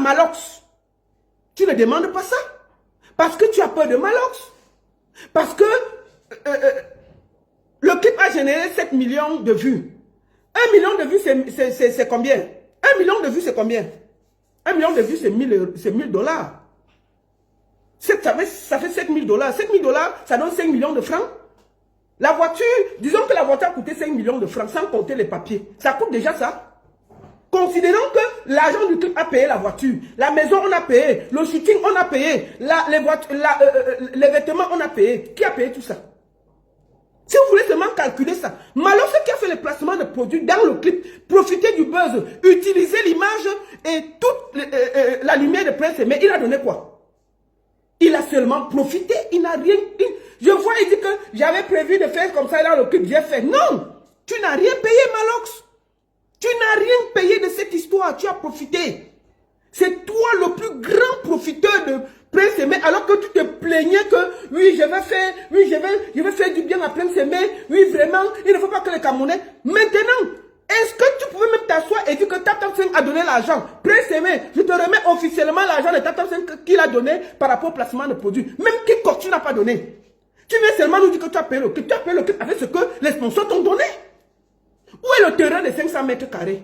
Malox, tu ne demandes pas ça. Parce que tu as peur de Malox. Parce que le clip a généré 7 millions de vues. 1 million de vues, c'est combien? 1 million de vues, c'est combien? 1 million de vues, c'est 1000 dollars. Ça fait 7 000 dollars. 7 000 dollars, ça donne 5 millions de francs. La voiture, disons que la voiture a coûté 5 millions de francs, sans compter les papiers. Ça coûte déjà ça. Considérons que l'argent du clip a payé la voiture, la maison on a payé, le shooting on a payé, les vêtements on a payé. Qui a payé tout ça? Si vous voulez seulement calculer ça, Malox qui a fait le placement de produits dans le clip, profiter du buzz, utiliser l'image et toute la lumière de Prince Aimé, il a donné quoi? Il a seulement profité, il n'a rien... Je vois, il dit que j'avais prévu de faire comme ça dans le clip, j'ai fait. Non! Tu n'as rien payé, Malox. Tu n'as rien payé de cette histoire, tu as profité. C'est toi le plus grand profiteur de Prince Aimé, alors que tu te plaignais que, oui, je vais faire du bien à Prince Aimé, oui, vraiment, il ne faut pas que les Camerounais... Maintenant, est-ce que tu pouvais même t'asseoir et dire que Tap 5 a donné l'argent? Prince Aimé, je te remets officiellement l'argent de Tap 5 qu'il a donné par rapport au placement de produits. Même Kikok, tu n'as pas donné. Tu viens seulement nous dire que tu as payé le clip. Tu as payé le clip avec ce que les sponsors t'ont donné. Où est le terrain de 500 mètres carrés?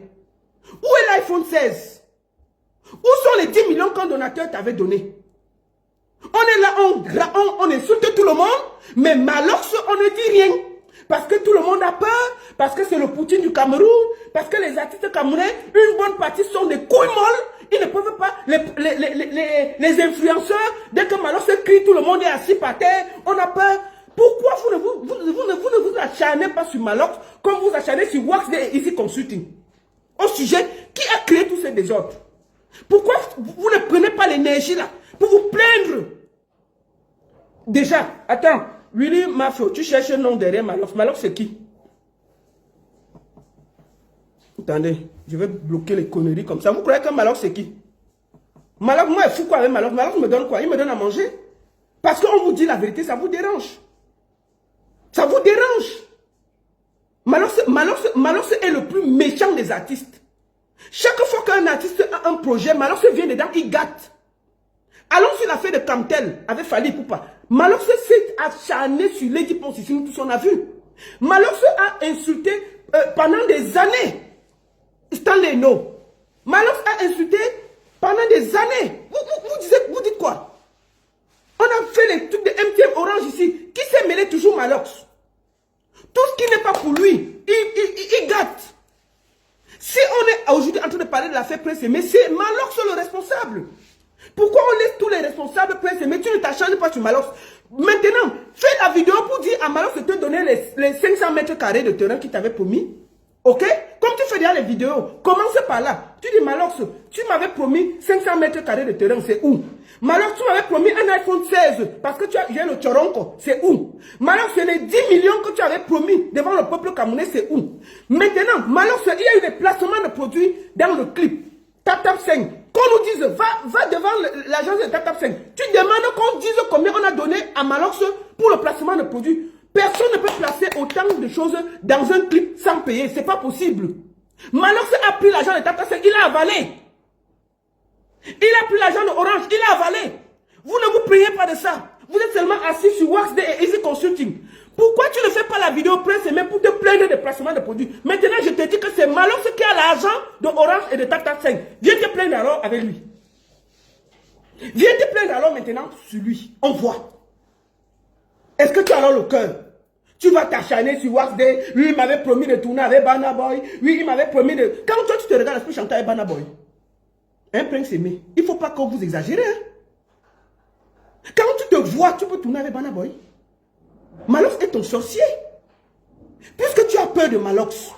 Où est l'iPhone 16? Où sont les 10 millions qu'un donateur t'avait donné? On est là, on insulte tout le monde, mais Malox, on ne dit rien. Parce que tout le monde a peur, parce que c'est le Poutine du Cameroun, parce que les artistes camerounais, une bonne partie sont des couilles molles, ils ne peuvent pas, les influenceurs, dès que Malox crie, tout le monde est assis par terre, on a peur. Pourquoi vous ne vous acharnez pas sur Malox comme vous acharnez sur Wax Day et Easy Consulting? Au sujet, qui a créé tous ces désordres? Pourquoi vous ne prenez pas l'énergie là pour vous plaindre? Déjà, attends, Willy Mafio, tu cherches un nom derrière Malox. Malox c'est qui? Attendez, je vais bloquer les conneries comme ça. Vous croyez que Malox c'est qui? Malox, moi, il fout quoi avec Malox? Malox me donne quoi? Il me donne à manger. Parce qu'on vous dit la vérité, ça vous dérange. Ça vous dérange. Malox est le plus méchant des artistes. Chaque fois qu'un artiste a un projet, Malox vient dedans, il gâte. Allons sur l'affaire de Camtel avec Fally Ipupa. Malox s'est acharné sur Lady Ponce, tout ce qu'on a vu. Malox a insulté pendant des années Stanley No. Malox a insulté pendant des années. Vous dites quoi? On a fait les trucs de MTM Orange ici. Qui s'est mêlé toujours Malox? Tout ce qui n'est pas pour lui, il gâte. Si on est aujourd'hui en train de parler de l'affaire Prince Aimé, c'est Malox le responsable. Pourquoi on laisse tous les responsables Prince Aimé? Tu ne t'acharnes pas sur Malox. Maintenant, fais la vidéo pour dire à Malox de te donner les 500 mètres carrés de terrain qu'il t'avait promis. Ok? Comme tu fais déjà les vidéos, commence par là. Tu dis Malox, tu m'avais promis 500 mètres carrés de terrain, c'est où? Malox, tu m'avais promis un iPhone 16 parce que tu as le Choronko, c'est où? Malox, c'est les 10 millions que tu avais promis devant le peuple camerounais, c'est où? Maintenant, Malox, il y a eu des placements de produits dans le clip. Tap 5. Qu'on nous dise, va devant l'agence de Tap 5. Tu demandes qu'on dise combien on a donné à Malox pour le placement de produits. Personne ne peut placer autant de choses dans un clip sans payer. C'est pas possible. Malox a pris l'argent de Tap 5, il a avalé. Il a pris l'argent de Orange, il a avalé. Vous ne vous priez pas de ça. Vous êtes seulement assis sur Wax Day et Easy Consulting. Pourquoi tu ne fais pas la vidéo Prince Aimé pour te plaindre des placements de produits? Maintenant, je te dis que c'est Malox qui a l'argent de Orange et de Tap 5. Viens te plaindre alors avec lui. Viens te plaindre alors maintenant sur lui. On voit. Est-ce que tu as alors le cœur? Tu vas t'acharner sur Wax Day. Lui, il m'avait promis de tourner avec Burna Boy. Oui, il m'avait promis de... Quand toi, tu te regardes, est-ce que tu chantes avec Burna Boy? Hein, Prince Aimé? Il ne faut pas que vous exagérez. Hein? Quand tu te vois, tu peux tourner avec Burna Boy. Malox est ton sorcier. Puisque tu as peur de Malox,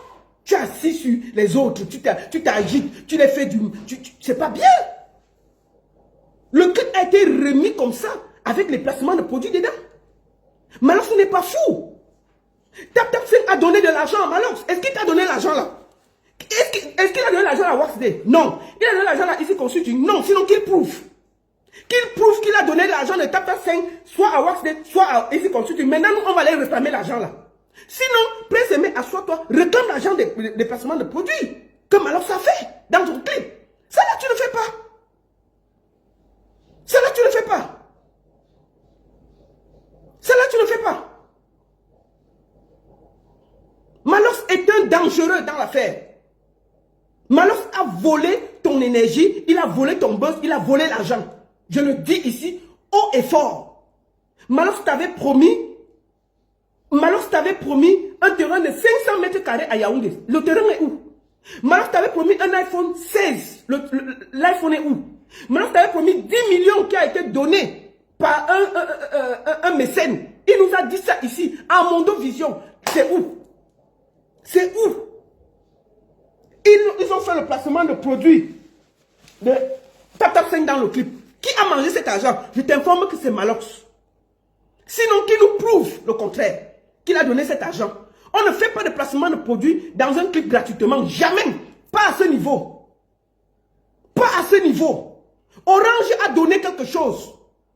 tu es assis sur les autres, tu t'agites, tu les fais du... C'est pas bien. Le clip a été remis comme ça, avec les placements de produits dedans. Malox n'est pas fou. Tap 5 a donné de l'argent à Malox. Est-ce qu'il t'a donné l'argent là? Est-ce qu'il a donné l'argent à Wax Day? Non. Il a donné l'argent à Easy Consulting? Non, sinon qu'il prouve. Qu'il prouve qu'il a donné l'argent de Tap 5, soit à Wax Day, soit à Easy Consulting. Maintenant, nous, on va aller réclamer l'argent là. Sinon, Prince Aimé, assois-toi, réclame l'argent des placements de produits que Malox a fait dans ton clip. Ça là, tu ne fais pas. dangereux dans l'affaire. Malox a volé ton énergie, il a volé ton buzz, il a volé l'argent. Je le dis ici, haut et fort. Malox t'avait promis un terrain de 500 mètres carrés à Yaoundé. Le terrain est où? Malox t'avait promis un iPhone 16. L'iPhone est où? Malox t'avait promis 10 millions qui a été donné par un mécène. Il nous a dit ça ici, à Mondo Vision. C'est où? C'est où? Ils ont fait le placement de produits de Tap 5 dans le clip. Qui a mangé cet argent? Je t'informe que c'est Malox. Sinon, qui nous prouve le contraire? Qu'il a donné cet argent. On ne fait pas de placement de produits dans un clip gratuitement. Jamais. Pas à ce niveau. Pas à ce niveau. Orange a donné quelque chose.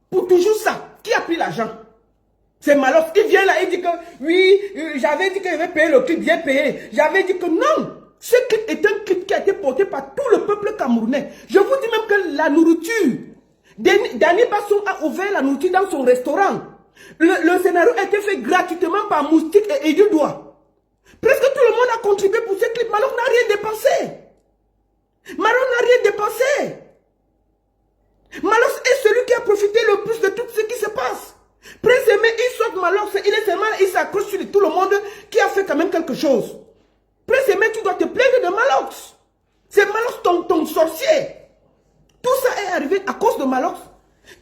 Pour toujours ça. Qui a pris l'argent? C'est Malox. Il vient là, il dit que oui, j'avais dit que je vais payer le clip, j'ai payé. J'avais dit que non. Ce clip est un clip qui a été porté par tout le peuple camerounais. Je vous dis même que la nourriture, Dany Basson a ouvert la nourriture dans son restaurant. Le scénario a été fait gratuitement par Moustique et Edouard. Presque tout le monde a contribué pour ce clip. Malox n'a rien dépensé. Malox n'a rien dépensé. Malox est celui qui a profité le plus de tout ce qui se passe. Prince Aimé, il saute Malox, il est seulement, il s'accroche sur tout le monde qui a fait quand même quelque chose. Prince Aimé, tu dois te plaindre de Malox. C'est Malox ton sorcier. Tout ça est arrivé à cause de Malox.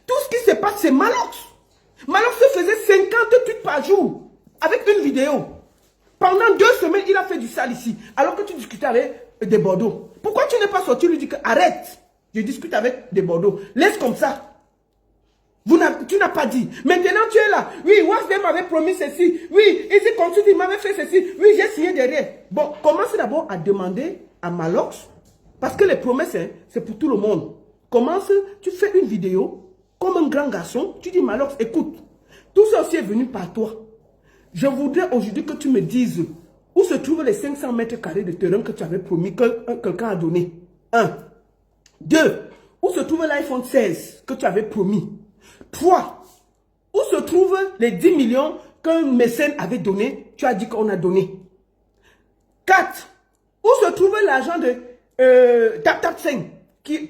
Tout ce qui se passe, c'est Malox. Malox se faisait 50 tweets par jour avec une vidéo. Pendant 2 semaines, il a fait du sale ici. Alors que tu discutais avec des Bordeaux. Pourquoi tu n'es pas sorti lui dire que arrête? Je discute avec des Bordeaux. Laisse comme ça. Tu n'as pas dit. Maintenant, tu es là. Oui, Wasdem m'avait promis ceci. Oui, Easy Consult, il m'avait fait ceci. Oui, j'ai signé derrière. Bon, commence d'abord à demander à Malox. Parce que les promesses, hein, c'est pour tout le monde. Commence, tu fais une vidéo. Comme un grand garçon, tu dis Malox, écoute. Tout ça aussi est venu par toi. Je voudrais aujourd'hui que tu me dises où se trouvent les 500 mètres carrés de terrain que tu avais promis que quelqu'un a donné. 1. 2. Où se trouve l'iPhone 16 que tu avais promis? 3. Où se trouvent les 10 millions qu'un mécène avait donné? Tu as dit qu'on a donné. 4. Où se trouve l'argent de Tap 5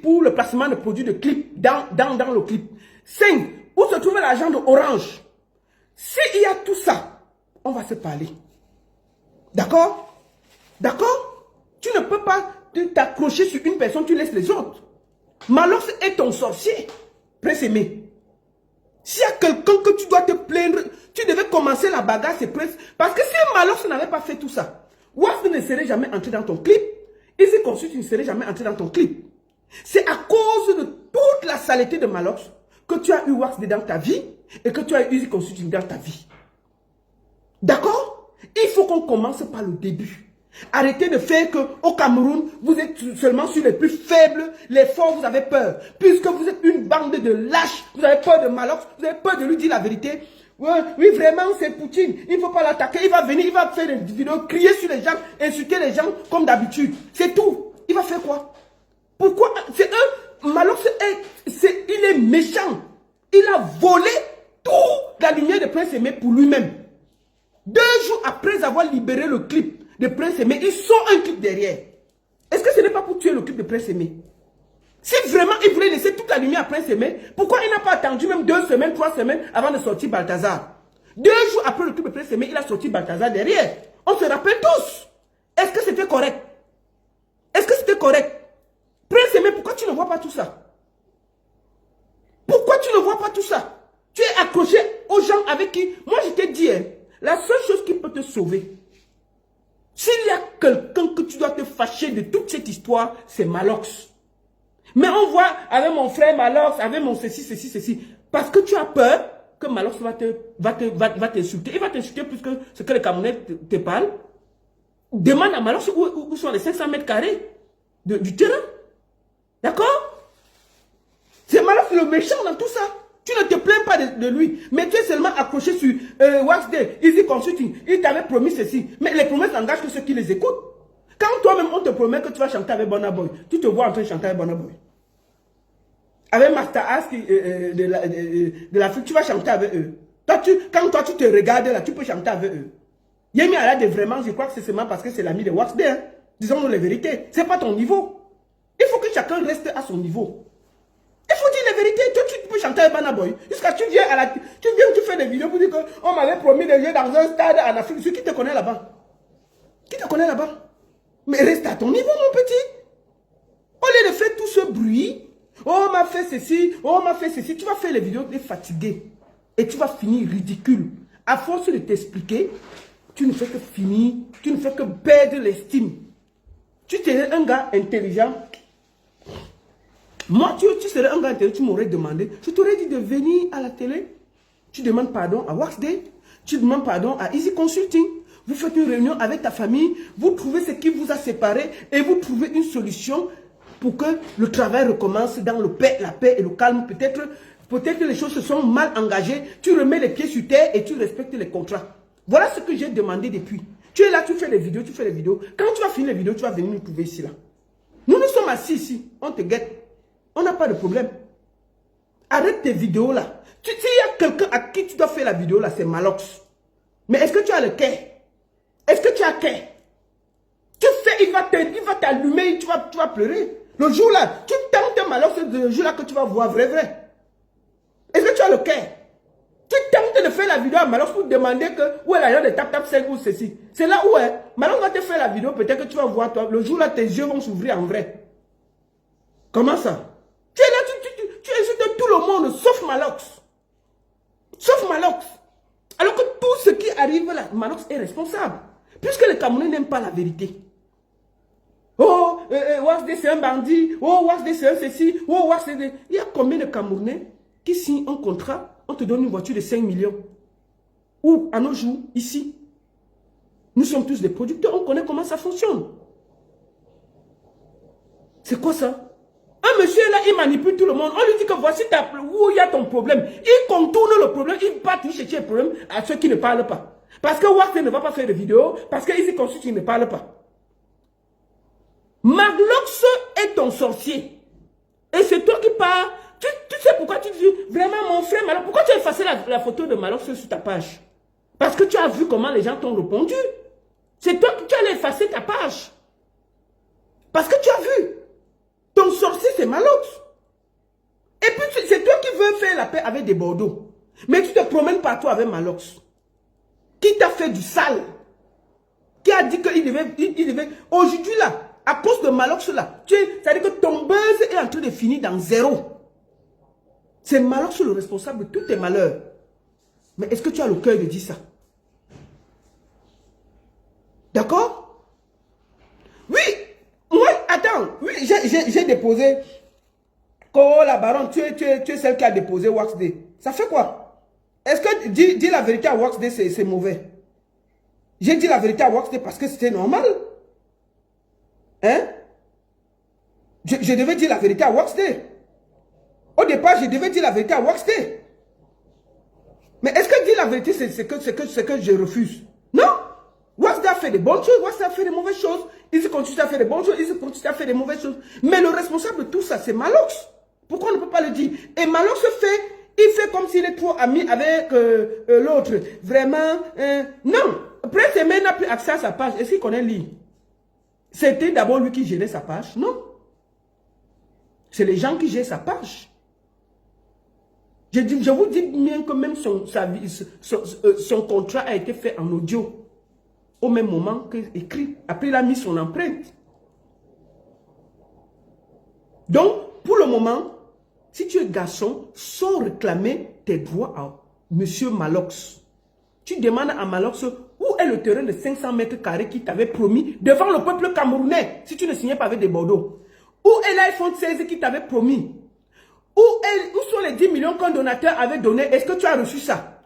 pour le placement de produits de clip dans le clip? 5. Où se trouve l'argent de Orange? S'il y a tout ça, on va se parler. D'accord? D'accord? Tu ne peux pas t'accrocher sur une personne, tu laisses les autres. Malox est ton sorcier. Prince Aimé. S'il y a quelqu'un que tu dois te plaindre, tu devais commencer la bagarre, c'est Prince. Parce que si Malox n'avait pas fait tout ça, Wasp ne serait jamais entré dans ton clip. Easy Consult ne serait jamais entré dans ton clip. C'est à cause de toute la saleté de Malox que tu as eu Wax dans ta vie et que tu as eu Easy Consulting dans ta vie. D'accord? Il faut qu'on commence par le début. Arrêtez de faire qu'au Cameroun, vous êtes seulement sur les plus faibles, les forts, vous avez peur. Puisque vous êtes une bande de lâches, vous avez peur de Malox, vous avez peur de lui dire la vérité. Oui, vraiment, c'est Poutine, il ne faut pas l'attaquer, il va venir, il va faire des vidéos, crier sur les gens, insulter les gens comme d'habitude. C'est tout. Il va faire quoi? Pourquoi? C'est Malox, il est méchant. Il a volé toute la lumière de Prince Aimé pour lui-même. 2 jours après avoir libéré le clip de Prince Aimé, il sort un clip derrière. Est-ce que ce n'est pas pour tuer le clip de Prince Aimé? Si vraiment il voulait laisser toute la lumière à Prince Aimé, pourquoi il n'a pas attendu même 2 semaines, 3 semaines avant de sortir Balthazar? 2 jours après le clip de Prince Aimé, il a sorti Balthazar derrière. On se rappelle tous. Est-ce que c'était correct? Est-ce que c'était correct? Prince Aimé, pourquoi tu ne vois pas tout ça? Pourquoi tu ne vois pas tout ça? Tu es accroché aux gens avec qui... Moi, je t'ai dit, hein, la seule chose qui peut te sauver, s'il y a quelqu'un que tu dois te fâcher de toute cette histoire, c'est Malox. Mais on voit avec mon frère Malox, avec mon ceci, ceci, ceci. Parce que tu as peur que Malox va t'insulter. Il va t'insulter plus que ce que les Camerounais te parlent. Demande à Malox où sont les 500 mètres carrés du terrain. D'accord? C'est Malox le méchant dans tout ça. Tu ne te plains pas de lui, mais tu es seulement accroché sur Waxday, Easy Consulting. Il t'avait promis ceci. Mais les promesses n'engagent que ceux qui les écoutent. Quand toi-même on te promet que tu vas chanter avec Burna Boy, tu te vois en train de chanter avec Burna Boy. Avec Master Ask de l'Afrique, tu vas chanter avec eux. Quand toi tu te regardes là, tu peux chanter avec eux. Yemi Alade, vraiment, je crois que c'est seulement parce que c'est l'ami de Wax Day. Hein. Disons-nous la vérité. C'est pas ton niveau. Il faut que chacun reste à son niveau. Il faut dire la vérité. Toi, tu peux chanter Bana Boy. Jusqu'à tu viens à la... Tu viens, tu fais des vidéos pour dire qu'on m'avait promis de jouer dans un stade en Afrique. Qui te connaît là-bas? Qui te connaît là-bas? Mais reste à ton niveau, mon petit. Au lieu de faire tout ce bruit, oh, on m'a fait ceci, oh, on m'a fait ceci, tu vas faire les vidéos, tu es fatigué. Et tu vas finir ridicule. À force de t'expliquer, tu ne fais que finir, tu ne fais que perdre l'estime. Tu serais un gars intelligent. Moi, tu serais un gars intelligent, tu m'aurais demandé, je t'aurais dit de venir à la télé. Tu demandes pardon à Wax Day, tu demandes pardon à Easy Consulting. Vous faites une réunion avec ta famille, vous trouvez ce qui vous a séparés et vous trouvez une solution pour que le travail recommence dans la paix et le calme. Peut-être que les choses se sont mal engagées. Tu remets les pieds sur terre et tu respectes les contrats. Voilà ce que j'ai demandé depuis. Tu es là, tu fais les vidéos, tu fais les vidéos. Quand tu vas finir les vidéos, tu vas venir nous trouver ici. Là. Nous sommes assis ici. On te guette. On n'a pas de problème. Arrête tes vidéos là. S'il y a quelqu'un à qui tu dois faire la vidéo là, c'est Malox. Mais est-ce que tu as le cœur? Est-ce que tu as cœur? Tu fais, il va t'allumer, tu vas pleurer. Le jour là, tu tentes Malox, c'est le jour là que tu vas voir vrai. Est-ce que tu as le cœur? Tu tentes de faire la vidéo à Malox pour demander où est l'argent de Tap 5 ou ceci. C'est là où est. Malox va te faire la vidéo, peut-être que tu vas voir toi. Le jour là, tes yeux vont s'ouvrir en vrai. Comment ça? Tu es là, tu insultes tout le monde, sauf Malox. Sauf Malox. Alors que tout ce qui arrive là, Malox est responsable. Puisque les Camerounais n'aiment pas la vérité. Oh, Wax Day c'est un bandit. Oh, Wax Day c'est un ceci. Oh, Wax Day. Il y a combien de Camerounais qui signent un contrat, on te donne une voiture de 5 millions. Ou à nos jours, ici, nous sommes tous des producteurs, on connaît comment ça fonctionne. C'est quoi ça? Un monsieur là, il manipule tout le monde. On lui dit que voici où il y a ton problème. Il contourne le problème, il va chercher le problème à ceux qui ne parlent pas. Parce que Wax Day ne va pas faire de vidéo, parce qu'il consulte, il ne parle pas. Maglox est ton sorcier. Et c'est toi qui parles. Tu sais pourquoi tu dis, vraiment mon frère Malox, pourquoi tu as effacé la photo de Malox sur ta page? Parce que tu as vu comment les gens t'ont répondu. C'est toi qui allais effacer ta page. Parce que tu as vu. Ton sorcier c'est Malox. Et puis c'est toi qui veux faire la paix avec des Bordeaux. Mais tu te promènes partout avec Malox. Qui t'a fait du sale. Qui a dit qu'il devait aujourd'hui là, à cause de Malox là, ça veut dire que ton buzz est en train de finir dans zéro. C'est Malox le responsable de tous tes malheurs. Mais est-ce que tu as le cœur de dire ça? D'accord? Oui, moi, attends, oui, j'ai déposé. Oh la baronne, tu es celle qui a déposé Wax Day. Ça fait quoi? Est-ce que dire la vérité à Wax Day, c'est mauvais? J'ai dit la vérité à Wax Day parce que c'était normal. Hein? Je devais dire la vérité à Wax Day. Au départ, je devais dire la vérité à Wax Day. Mais est-ce que dire la vérité, c'est que je refuse? Non. Wax Day a fait des bonnes choses, Wax Day a fait des mauvaises choses. Il continue à faire des bonnes choses, il continue à faire des mauvaises choses. Mais le responsable de tout ça, c'est Malox. Pourquoi on ne peut pas le dire? Et Malox il fait comme s'il est trop ami avec l'autre. Vraiment, non. Prince Aimé n'a plus accès à sa page. Est-ce qu'il connaît lui? C'était d'abord lui qui gérait sa page? Non. C'est les gens qui gèrent sa page. Je vous dis bien que même son contrat a été fait en audio. Au même moment qu'écrit. Après, il a mis son empreinte. Donc, pour le moment, si tu es garçon, sans réclamer tes droits à Monsieur Malox. Tu demandes à Malox où est le terrain de 500 mètres carrés qui t'avait promis devant le peuple camerounais si tu ne signais pas avec des Bordeaux. Où est l'iPhone 16 qui t'avait promis? Où sont les 10 millions qu'un donateur avait donné? Est-ce que tu as reçu ça?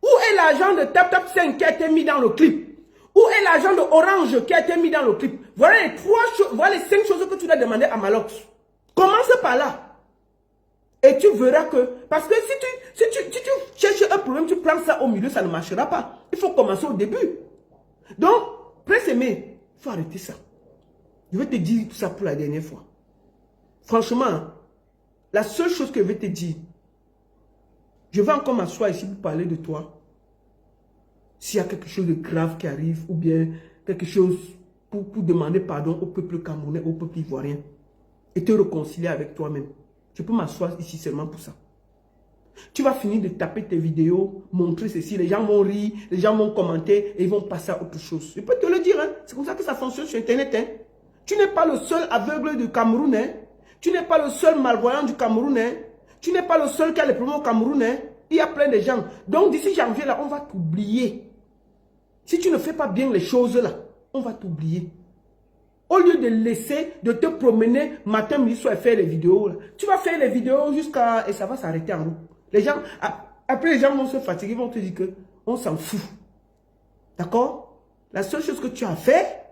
Où est l'argent de Tap 5 qui a été mis dans le clip? Où est l'argent de Orange qui a été mis dans le clip? Voilà les 5 choses que tu dois demander à Malox. Commence par là. Et tu verras que... Parce que si tu cherches un problème, tu prends ça au milieu, ça ne marchera pas. Il faut commencer au début. Donc, Prince Aimé, il faut arrêter ça. Je vais te dire tout ça pour la dernière fois. Franchement, la seule chose que je vais te dire, je vais encore m'asseoir ici pour parler de toi. s'il y a quelque chose de grave qui arrive, ou bien quelque chose pour demander pardon au peuple camerounais, au peuple ivoirien, et te réconcilier avec toi-même. Je peux m'asseoir ici seulement pour ça. Tu vas finir de taper tes vidéos, montrer ceci, les gens vont rire, les gens vont commenter et ils vont passer à autre chose. Je peux te le dire, hein? C'est comme ça que ça fonctionne sur Internet. Hein? Tu n'es pas le seul aveugle du Cameroun. Hein? Tu n'es pas le seul malvoyant du Cameroun. Hein? Tu n'es pas le seul qui a les problèmes au Cameroun. Hein? Il y a plein de gens. Donc d'ici janvier, là, on va t'oublier. Si tu ne fais pas bien les choses, là, on va t'oublier. Au lieu de laisser, de te promener matin, midi, soir et faire les vidéos, là, tu vas faire les vidéos jusqu'à... Et ça va s'arrêter en route. Les gens, après les gens vont se fatiguer, vont te dire que on s'en fout. D'accord? La seule chose que tu as fait,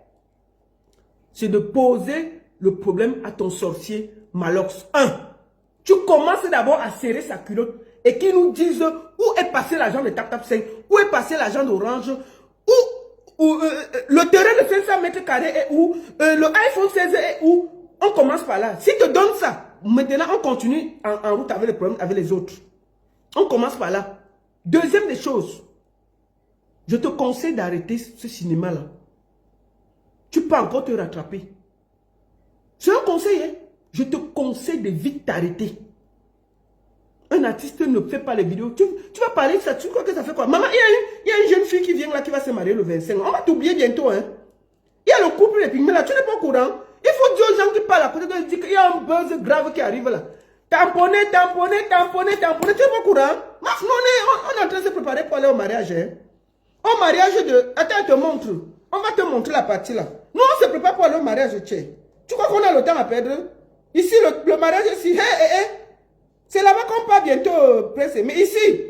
c'est de poser le problème à ton sorcier Malox. 1. Tu commences d'abord à serrer sa culotte et qu'il nous dise où est passé l'argent de Tap Tap 5, où est passé l'argent d'Orange, où le terrain de 500 mètres carrés est où, le iPhone 16 est où. On commence par là. Si te donne ça, maintenant on continue en route avec les problèmes avec les autres. On commence par là. Deuxième des choses, je te conseille d'arrêter ce cinéma-là. Tu peux encore te rattraper. C'est un conseil, hein? Je te conseille de vite t'arrêter. Un artiste ne fait pas les vidéos. Tu vas parler de ça, tu crois que ça fait quoi? Maman, il y a une jeune fille qui vient là, qui va se marier le 25. On va t'oublier bientôt, hein? Il y a le couple des pygmées là, tu n'es pas au courant. Il faut dire aux gens qui parlent à côté de dire qu'il y a un buzz grave qui arrive là. Tamponner, tamponner, tamponner, tamponner. Tu n'es pas au courant? On est en train de se préparer pour aller au mariage. Hein? Au mariage de... Attends, je te montre. On va te montrer la partie là. Nous, on se prépare pour aller au mariage. Tu crois qu'on a le temps à perdre? Ici, le mariage, ici. C'est là-bas qu'on part bientôt, pressé. Mais ici,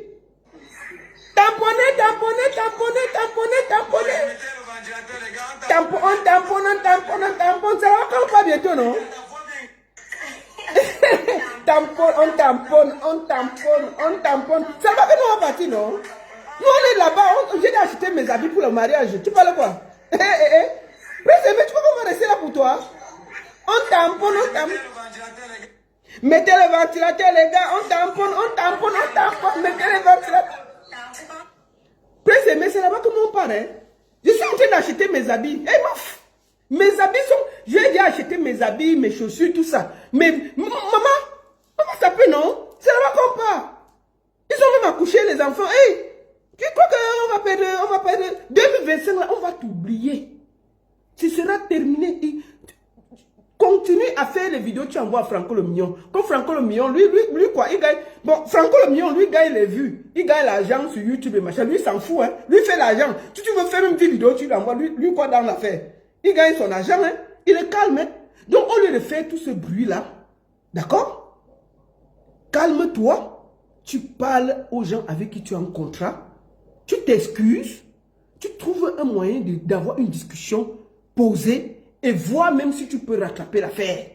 tamponner, tamponner, tamponner, tamponner, tamponner. On tamponne. C'est là-bas qu'on part bientôt, non? On tamponne. C'est là-bas que nous on partit, non? Nous on est là-bas, j'ai acheté mes habits pour le mariage. Tu parles quoi? Mais tu crois qu'on va rester là pour toi? On tamponne. Mettez le ventilateur, les gars. On tamponne. Mettez le ventilateur. Mais c'est là-bas que nous on part, hein? Je suis en train d'acheter mes habits. Mes habits sont... J'ai déjà acheté mes habits, mes chaussures, tout ça. Mais maman ça peut, non? C'est là-bas qu'on part. Ils ont même accouché les enfants. Tu crois qu'on va perdre 2025 là, on va t'oublier. Tu seras terminé. Continue à faire les vidéos, tu envoies à Franco le Million. Comme Franco le Million, lui quoi, il gagne. Bon, Franco le Million, lui gagne les vues. Il gagne l'argent sur YouTube et machin. Lui s'en fout, hein. Lui fait l'argent. Si tu veux faire une petite vidéo, tu l'envoies. Lui quoi dans l'affaire? Il gagne son argent, hein. Il est calme, hein. Donc, au lieu de faire tout ce bruit-là, d'accord? Calme-toi. Tu parles aux gens avec qui tu as un contrat. Tu t'excuses. Tu trouves un moyen d'avoir une discussion posée et voir même si tu peux rattraper l'affaire.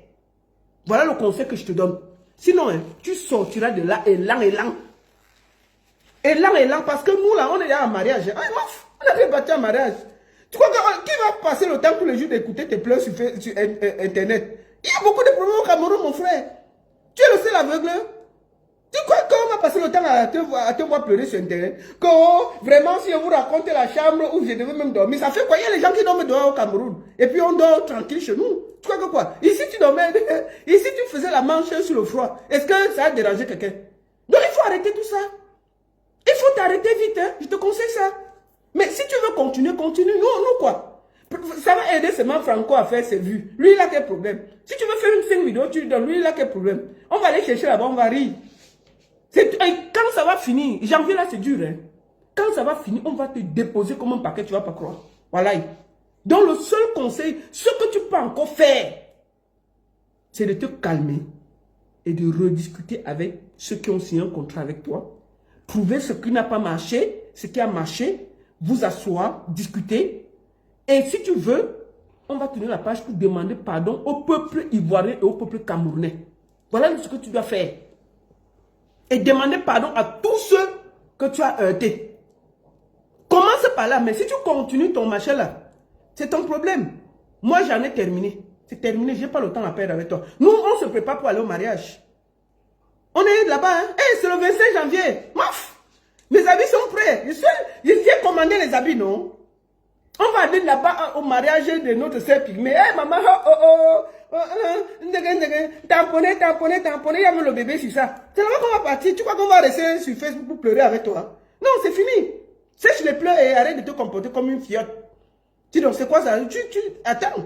Voilà le conseil que je te donne. Sinon, hein, tu sortiras de là élan. Élan, parce que nous, là, on est là en mariage. Hein. On a fait bâtir un mariage. Tu crois qui va passer le temps tous les jours d'écouter tes pleurs sur Internet? Il y a beaucoup de problèmes au Cameroun, mon frère. Tu es le seul aveugle. Tu crois qu'on va passer le temps à te voir pleurer sur Internet? Que vraiment, si je vous raconte la chambre où je devais même dormir, ça fait quoi? Il y a les gens qui dorment dehors au Cameroun. Et puis on dort tranquille chez nous. Tu crois que quoi? Ici, tu dormais, ici, tu faisais la manche sur le froid. Est-ce que ça a dérangé quelqu'un? Donc, il faut arrêter tout ça. Il faut t'arrêter vite, hein? Je te conseille ça. Mais si tu veux continuer, continue. Nous quoi? Ça va aider seulement Franco à faire ses vues. Lui, il a quel problème? Si tu veux faire une 5 vidéos, tu lui donnes. Lui, il a quel problème? On va aller chercher là-bas, on va rire. Quand ça va finir, janvier là, c'est dur, hein? Quand ça va finir, on va te déposer comme un paquet, tu vas pas croire. Voilà. Donc, le seul conseil, ce que tu peux encore faire, c'est de te calmer et de rediscuter avec ceux qui ont signé un contrat avec toi. Trouver ce qui n'a pas marché, ce qui a marché, vous asseoir, discuter. Et si tu veux, on va tourner la page pour demander pardon au peuple ivoirien et au peuple camerounais. Voilà ce que tu dois faire. Et demander pardon à tous ceux que tu as heurtés. Commence par là, mais si tu continues ton machin là, c'est ton problème. Moi, j'en ai terminé. C'est terminé, je n'ai pas le temps à perdre avec toi. Nous, on se prépare pour aller au mariage. On est là-bas, hein? C'est le 25 janvier. Mes habits sont prêts. J'ai commandé les habits, non? On va aller là-bas au mariage de notre sœur Pygmée. Hé, maman, tamponner, il y a même le bébé sur ça. C'est là-bas qu'on va partir. Tu crois qu'on va rester sur Facebook pour pleurer avec toi? Non, c'est fini. Sèche les pleurs et arrête de te comporter comme une fillette. Tu dis donc, c'est quoi ça? Attends.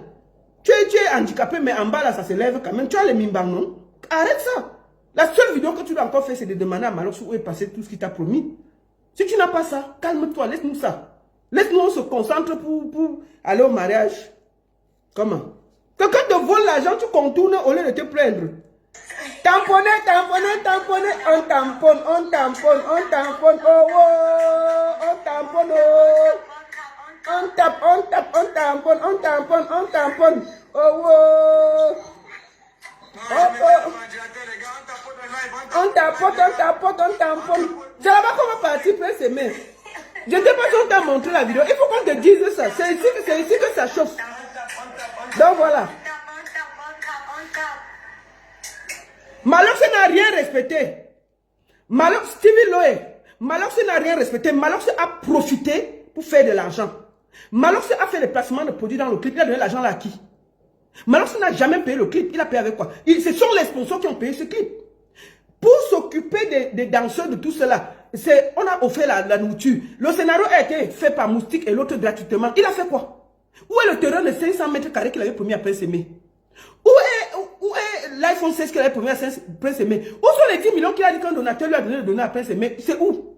Tu es handicapé, mais en bas là, ça se lève quand même. Tu as les mimbang, non? Arrête ça. La seule vidéo que tu dois encore faire, c'est de demander à Malox où est passé tout ce qu'il t'a promis. Si tu n'as pas ça, calme-toi, laisse-nous ça. Laisse-nous, on se concentre pour aller au mariage. Comment? Quelqu'un te vole l'argent, tu contournes au lieu de te plaindre. Tamponner, on tamponne, oh, on tamponne, oh. On tamponne, oh. On tapote. C'est là-bas qu'on va partir pour s'aimer. Je ne sais pas si on t'a montré la vidéo. Il faut qu'on te dise ça. C'est ici que ça chauffe. Donc voilà. Malox n'a rien respecté. Stevie Loé. Malox n'a rien respecté. Malox a profité pour faire de l'argent. Malox a fait les placements de produits dans le clip. Il a donné l'argent à qui? Malox n'a jamais payé le clip. Il a payé avec quoi? Ce sont les sponsors qui ont payé ce clip. Pour s'occuper des danseurs, de tout cela, on a offert la nourriture. Le scénario a été fait par Moustique et l'autre gratuitement. Il a fait quoi? Où est le terrain de 500 mètres carrés qu'il avait promis à Prince Aimé? Où est l'iPhone 16 qu'il avait promis à Prince Aimé? Où sont les 10 millions qu'il a dit qu'un donateur lui a donné de donner à Prince Aimé? C'est où?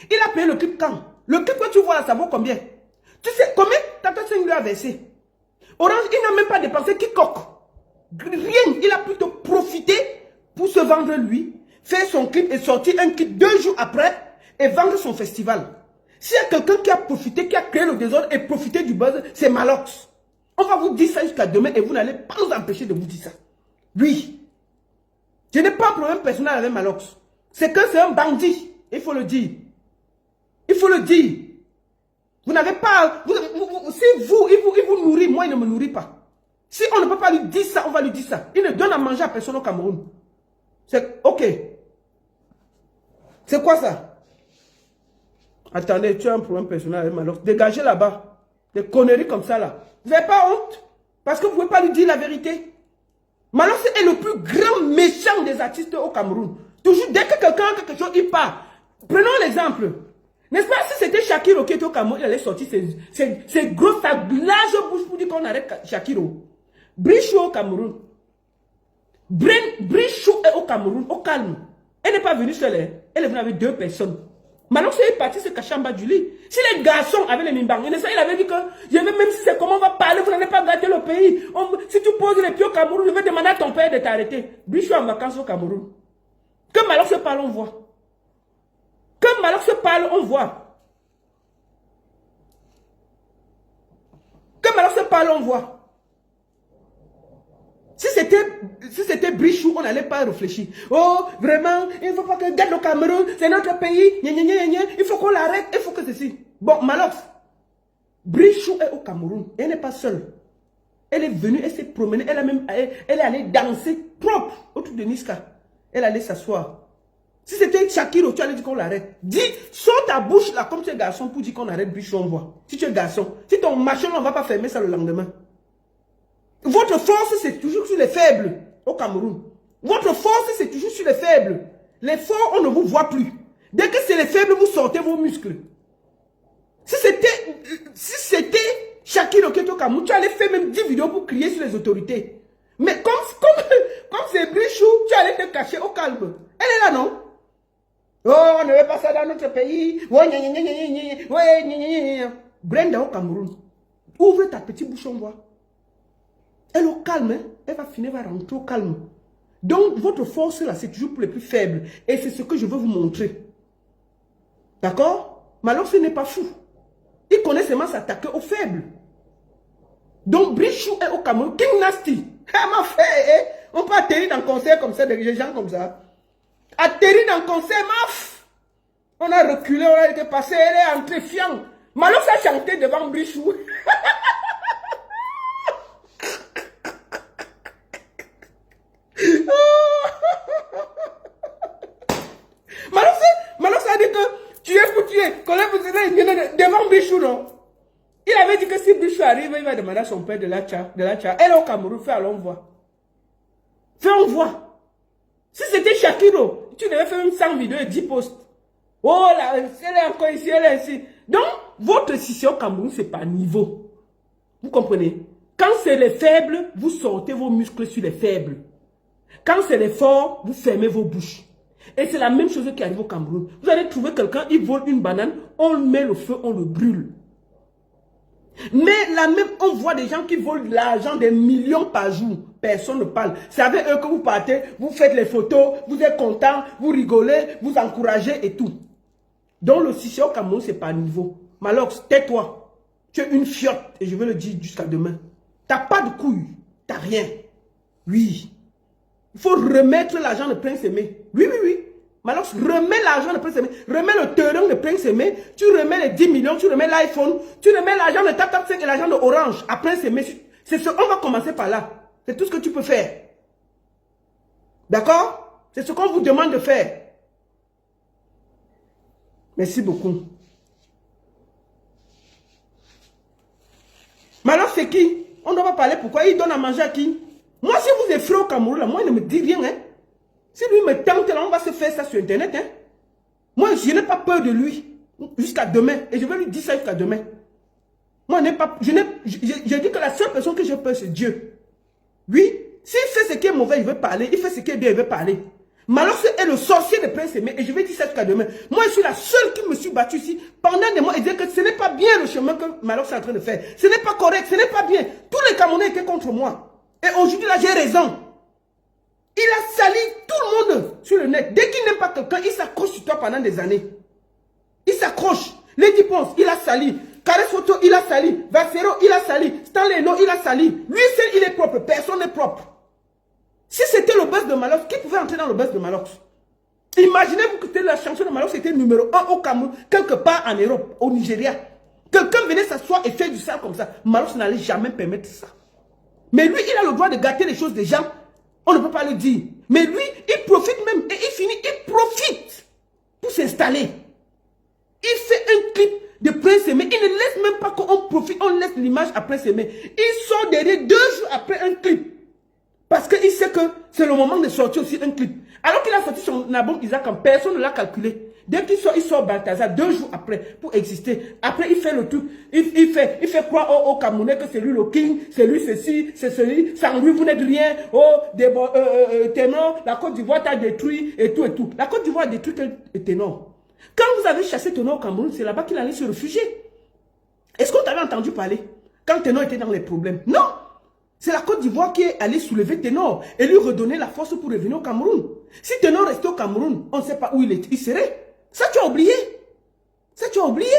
Il a payé le clip quand? Le clip que tu vois là, ça vaut combien? Tu sais combien Tata 5 lui a versé? Orange, il n'a même pas dépensé quiconque. Rien. Il a plutôt profité pour se vendre lui, faire son clip et sortir un clip 2 jours après et vendre son festival. S'il y a quelqu'un qui a profité, qui a créé le désordre et profité du buzz, c'est Malox. On va vous dire ça jusqu'à demain et vous n'allez pas nous empêcher de vous dire ça. Oui. Je n'ai pas un problème personnel avec Malox. C'est que c'est un bandit. Il faut le dire. Il faut le dire. Vous n'avez pas... il vous nourrit, moi il ne me nourrit pas. Si on ne peut pas lui dire ça, on va lui dire ça. Il ne donne à manger à personne au Cameroun. C'est ok. C'est quoi ça? Attendez, tu as un problème personnel avec Malox. Dégagez là-bas. Des conneries comme ça là. Vous n'avez pas honte? Parce que vous ne pouvez pas lui dire la vérité. Malox est le plus grand méchant des artistes au Cameroun. Toujours, dès que quelqu'un a quelque chose, il part. Prenons l'exemple. N'est-ce pas, si c'était Shakiro qui était au Cameroun, il allait sortir ses grosses, sa large bouche pour dire qu'on arrête Shakiro. Brichou au Cameroun. Brichou est au Cameroun, au calme. Elle n'est pas venue seule, elle est venue avec 2 personnes. Malox est parti se cacher en bas du lit. Si les garçons avaient les mimbang, il avait dit que, même si c'est comment on va parler, vous n'allez pas gâter le pays. Si tu poses les pieds au Cameroun, je vais demander à ton père de t'arrêter. Brichou en vacances au Cameroun. Que Malox se parle, on voit. Que Malox se parle, on voit. Que Malox se parle, on voit. Si c'était Brichou, on n'allait pas réfléchir. Oh, vraiment, il ne faut pas que garde le Cameroun, c'est notre pays, il faut qu'on l'arrête, il faut que ceci. Bon, Malox, Brichou est au Cameroun, elle n'est pas seule. Elle est venue, elle s'est promenée, elle est allée danser propre autour de Niska. Elle allait s'asseoir. Si c'était Shakiro, tu allais dire qu'on l'arrête. Dis, sors ta bouche là comme tu es garçon pour dire qu'on arrête Brichou, on voit. Si tu es garçon, si ton machin, on ne va pas fermer ça le lendemain. Votre force, c'est toujours sur les faibles au Cameroun. Votre force, c'est toujours sur les faibles. Les forts, on ne vous voit plus. Dès que c'est les faibles, vous sortez vos muscles. Si c'était Shakiro qui était au Cameroun, tu allais faire même 10 vidéos pour crier sur les autorités. Mais comme c'est Brichou, tu allais te cacher au calme. Elle est là, non? Oh, on ne veut pas ça dans notre pays. Brenda au Cameroun. Ouvre ta petite bouche, on voit. Elle est au calme, hein? Elle va finir, va rentrer au calme. Donc, votre force là, c'est toujours pour les plus faibles. Et c'est ce que je veux vous montrer. D'accord? Malox n'est pas fou. Il connaît seulement s'attaquer aux faibles. Donc, Brichou est au Cameroun. King Nasty. Ma frère, on peut atterrir dans le concert comme ça, des gens comme ça. Atterrir dans le concert, maf. On a reculé, on a été passé, elle est entrée fiant. Malox a chanté devant Brichou. Malox a dit que tu es pour devant Bichou, non? Il avait dit que si Bichou arrive, il va demander à son père de la tcha. Elle est au Cameroun, fais alors on voit. Fais on voit. Si c'était Shakiro, tu devais faire une 100 vidéos et 10 posts. Oh là, elle est encore ici, elle est ici. Donc, votre scission au Cameroun, c'est pas niveau. Vous comprenez? Quand c'est les faibles, vous sortez vos muscles sur les faibles. Quand c'est les forts, vous fermez vos bouches. Et c'est la même chose qui arrive au Cameroun. Vous allez trouver quelqu'un, il vole une banane, on met le feu, on le brûle. Mais là même, on voit des gens qui volent de l'argent des millions par jour. Personne ne parle. C'est avec eux que vous partez, vous faites les photos, vous êtes content, vous rigolez, vous encouragez et tout. Donc le Sissi au Cameroun, c'est pas niveau. Malox, tais-toi. Tu es une fiotte et je vais le dire jusqu'à demain. T'as pas de couilles, t'as rien. Oui. Il faut remettre l'argent de Prince Aimé. Oui, oui, oui. Malox, remets l'argent de Prince Aimé. Remets le terrain de Prince Aimé. Tu remets les 10 millions, tu remets l'iPhone. Tu remets l'argent de Tap Tap 5 et l'argent de Orange à Prince Aimé. On va commencer par là. C'est tout ce que tu peux faire. D'accord? C'est ce qu'on vous demande de faire. Merci beaucoup. Malox, c'est qui? On ne doit pas parler pourquoi. Il donne à manger à qui? Moi, si vous êtes frère au Cameroun, là, moi, il ne me dit rien. Hein. Si lui me tente, là, on va se faire ça sur Internet. Hein. Moi, je n'ai pas peur de lui jusqu'à demain. Et je vais lui dire ça jusqu'à demain. Moi, je dis que la seule personne que j'ai peur, c'est Dieu. Oui, s'il fait ce qui est mauvais, il veut parler. Il fait ce qui est bien, il veut parler. Malox est le sorcier de Prince Aimé. Et je vais dire ça jusqu'à demain. Moi, je suis la seule qui me suis battue ici pendant des mois et dire que ce n'est pas bien le chemin que Malox est en train de faire. Ce n'est pas correct, ce n'est pas bien. Tous les Camerounais étaient contre moi. Et aujourd'hui, là, j'ai raison. Il a sali tout le monde sur le net. Dès qu'il n'aime pas quelqu'un, il s'accroche sur toi pendant des années. Il s'accroche. Lady Ponce, il a sali. Caresse Photo, il a sali. Vassero, il a sali. Stanley, non, il a sali. Lui seul, il est propre. Personne n'est propre. Si c'était le buzz de Malox, qui pouvait entrer dans le buzz de Malox? Imaginez-vous que la chanson de Malox était numéro 1 au Cameroun, quelque part en Europe, au Nigeria. Quelqu'un venait s'asseoir et faire du sale comme ça. Malox n'allait jamais permettre ça. Mais lui, il a le droit de gâter les choses des gens. On ne peut pas le dire. Mais lui, il profite même. Et il profite pour s'installer. Il fait un clip de Prince Aimé. Il ne laisse même pas qu'on profite, on laisse l'image à Prince Aimé. Il sort derrière 2 jours après un clip. Parce qu'il sait que c'est le moment de sortir aussi un clip. Alors qu'il a sorti son album Isaac, personne ne l'a calculé. Dès qu'il sort, il sort Balthazar 2 jours après pour exister. Après, il fait le truc. Il fait croire aux Camerounais que c'est lui le king, c'est lui ceci, c'est celui. Sans lui, vous n'êtes rien. Oh, Ténor, la Côte d'Ivoire t'a détruit et tout et tout. La Côte d'Ivoire a détruit quel Ténor? Quand vous avez chassé Ténor au Cameroun, c'est là-bas qu'il allait se réfugier. Est-ce qu'on t'avait entendu parler? Quand Ténor était dans les problèmes? Non! C'est la Côte d'Ivoire qui est allée soulever Ténor et lui redonner la force pour revenir au Cameroun. Si Ténor restait au Cameroun, on ne sait pas où il serait. Ça, tu as oublié. Ça, tu as oublié.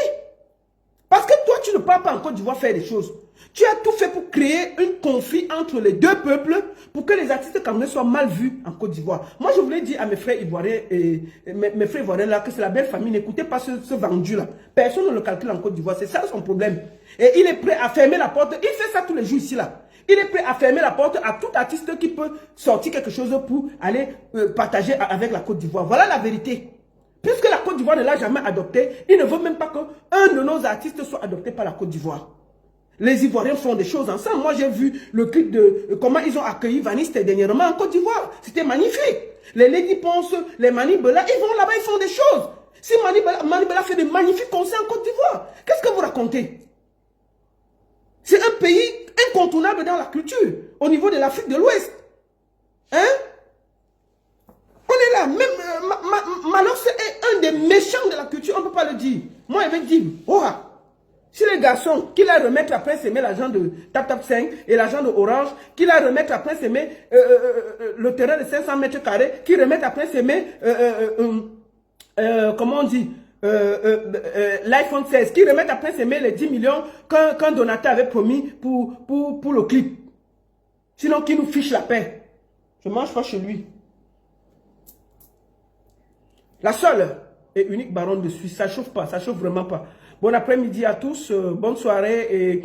Parce que toi, tu ne parles pas en Côte d'Ivoire faire des choses. Tu as tout fait pour créer un conflit entre les deux peuples pour que les artistes camerounais soient mal vus en Côte d'Ivoire. Moi, je voulais dire à mes frères ivoiriens et mes frères ivoiriens là que c'est la belle famille. N'écoutez pas ce vendu là. Personne ne le calcule en Côte d'Ivoire. C'est ça son problème. Et il est prêt à fermer la porte. Il fait ça tous les jours ici là. Il est prêt à fermer la porte à tout artiste qui peut sortir quelque chose pour aller partager avec la Côte d'Ivoire. Voilà la vérité. Puisque la Côte d'Ivoire ne l'a jamais adopté, il ne veut même pas qu'un de nos artistes soit adopté par la Côte d'Ivoire. Les Ivoiriens font des choses ensemble. Moi, j'ai vu le clip de comment ils ont accueilli Vaniste dernièrement en Côte d'Ivoire. C'était magnifique. Les Lady Ponce, les Mani Bella, ils vont là-bas, ils font des choses. Si Mani Bella fait de magnifiques concerts en Côte d'Ivoire, qu'est-ce que vous racontez? C'est un pays incontournable dans la culture, au niveau de l'Afrique de l'Ouest. Hein? On est là, même Malox est un des méchants de la culture, on ne peut pas le dire. Moi, je vais dire, oh, si les garçons, qu'il a remettre après s'aimer l'argent de Tap Tap 5 et l'argent de Orange, qu'il a remettre après s'aimer le terrain de 500 mètres carrés, qu'il remette après s'aimer, comment on dit, l'iPhone 16, qu'il remette après s'aimer les 10 millions qu'un donateur avait promis pour le clip. Sinon, qu'il nous fiche la paix. Je ne mange pas chez lui. La seule et unique baronne de Suisse, ça chauffe pas, ça chauffe vraiment pas. Bon après-midi à tous, bonne soirée et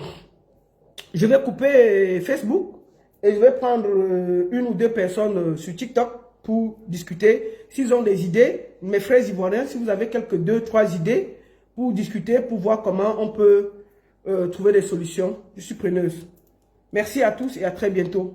je vais couper Facebook et je vais prendre 1 ou 2 personnes sur TikTok pour discuter. S'ils ont des idées, mes frères ivoiriens, si vous avez quelques 2, 3 idées pour discuter, pour voir comment on peut trouver des solutions. Je suis preneuse. Merci à tous et à très bientôt.